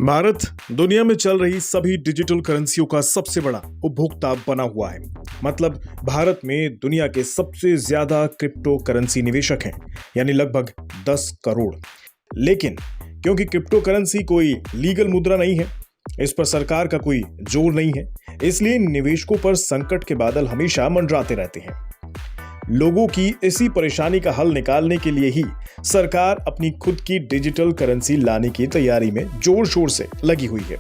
भारत दुनिया में चल रही सभी डिजिटल करेंसियों का सबसे बड़ा उपभोक्ता बना हुआ है। मतलब भारत में दुनिया के सबसे ज्यादा क्रिप्टो करेंसी निवेशक हैं, यानी लगभग 10 करोड़। लेकिन क्योंकि क्रिप्टो करेंसी कोई लीगल मुद्रा नहीं है, इस पर सरकार का कोई जोर नहीं है, इसलिए निवेशकों पर संकट के बादल हमेशा मंडराते रहते हैं। लोगों की इसी परेशानी का हल निकालने के लिए ही सरकार अपनी खुद की डिजिटल करेंसी लाने की तैयारी में जोर शोर से लगी हुई है।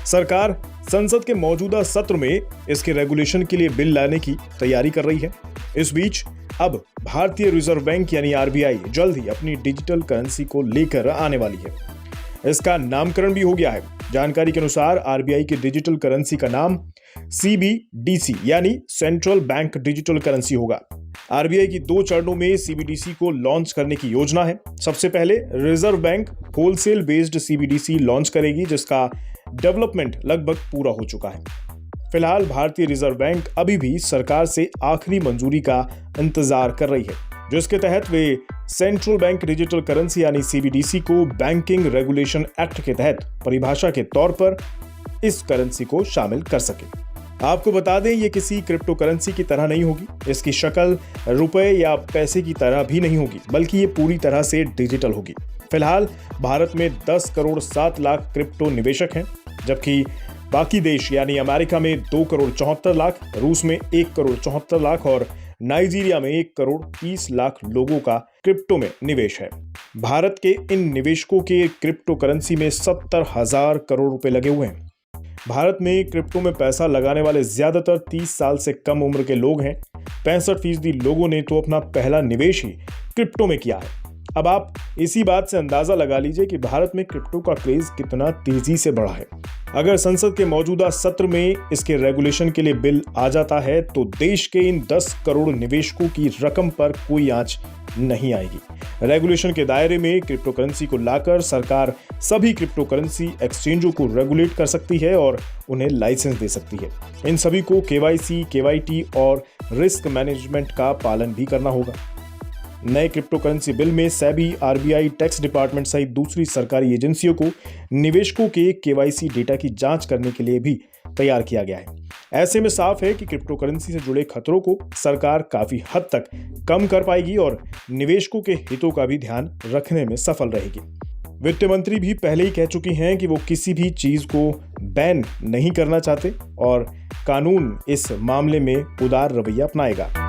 सरकार संसद के मौजूदा सत्र में इसके रेगुलेशन के लिए बिल लाने की तैयारी कर रही है। इस बीच अब भारतीय रिजर्व बैंक यानी आरबीआई जल्द ही अपनी डिजिटल करेंसी को लेकर आने वाली है। इसका नामकरण भी हो गया है। जानकारी के अनुसार आरबीआई की डिजिटल करेंसी का नाम सीबीडीसी यानी सेंट्रल बैंक डिजिटल करेंसी होगा। आरबीआई की 2 चरणों में सीबीडीसी को लॉन्च करने की योजना है। सबसे पहले reserve bank wholesale based CBDC launch करेगी, जिसका डेवलपमेंट लगभग पूरा हो चुका है। फिलहाल भारतीय रिजर्व बैंक अभी भी सरकार से आखिरी मंजूरी का इंतजार कर रही है, जिसके तहत वे सेंट्रल बैंक डिजिटल करेंसी यानी सीबीडीसी को बैंकिंग रेगुलेशन एक्ट के तहत परिभाषा के तौर पर इस करेंसी को शामिल कर सके। आपको बता दें, ये किसी क्रिप्टो करेंसी की तरह नहीं होगी। इसकी शक्ल रुपए या पैसे की तरह भी नहीं होगी, बल्कि ये पूरी तरह से डिजिटल होगी। फिलहाल भारत में 10 करोड़ 7 लाख क्रिप्टो निवेशक हैं, जबकि बाकी देश यानी अमेरिका में 2 करोड़ 74 लाख, रूस में 1 करोड़ 74 लाख और नाइजीरिया में 1 करोड़ 30 लाख लोगों का क्रिप्टो में निवेश है। भारत के इन निवेशकों के क्रिप्टो करेंसी में 70,000 करोड़ रुपए लगे हुए हैं। भारत में क्रिप्टो में पैसा लगाने वाले ज्यादातर 30 साल से कम उम्र के लोग हैं। 65% लोगों ने तो अपना पहला निवेश ही क्रिप्टो में किया है। अब आप इसी बात से अंदाजा लगा लीजिए कि भारत में क्रिप्टो का क्रेज कितना तेजी से बढ़ा है। अगर संसद के मौजूदा सत्र में इसके रेगुलेशन के लिए बिल आ जाता है तो देश के इन 10 करोड़ निवेशकों की रकम पर कोई आंच नहीं आएगी। रेगुलेशन के दायरे में क्रिप्टो करेंसी को लाकर सरकार सभी क्रिप्टो करेंसी एक्सचेंजों को रेगुलेट कर सकती है और उन्हें लाइसेंस दे सकती है। इन सभी को केवाईसी, केवाईटी और रिस्क मैनेजमेंट का पालन भी करना होगा। नए क्रिप्टो करेंसी बिल में सेबी, आरबीआई, टैक्स डिपार्टमेंट सहित दूसरी सरकारी एजेंसियों को निवेशकों के केवाईसी डेटा की जांच करने के लिए भी तैयार किया गया है। ऐसे में साफ है कि क्रिप्टो करेंसी से जुड़े खतरों को सरकार काफी हद तक कम कर पाएगी और निवेशकों के हितों का भी ध्यान रखने में सफल रहेगी। वित्त मंत्री भी पहले ही कह चुकी हैं कि वो किसी भी चीज को बैन नहीं करना चाहते और कानून इस मामले में उदार रवैया अपनाएगा।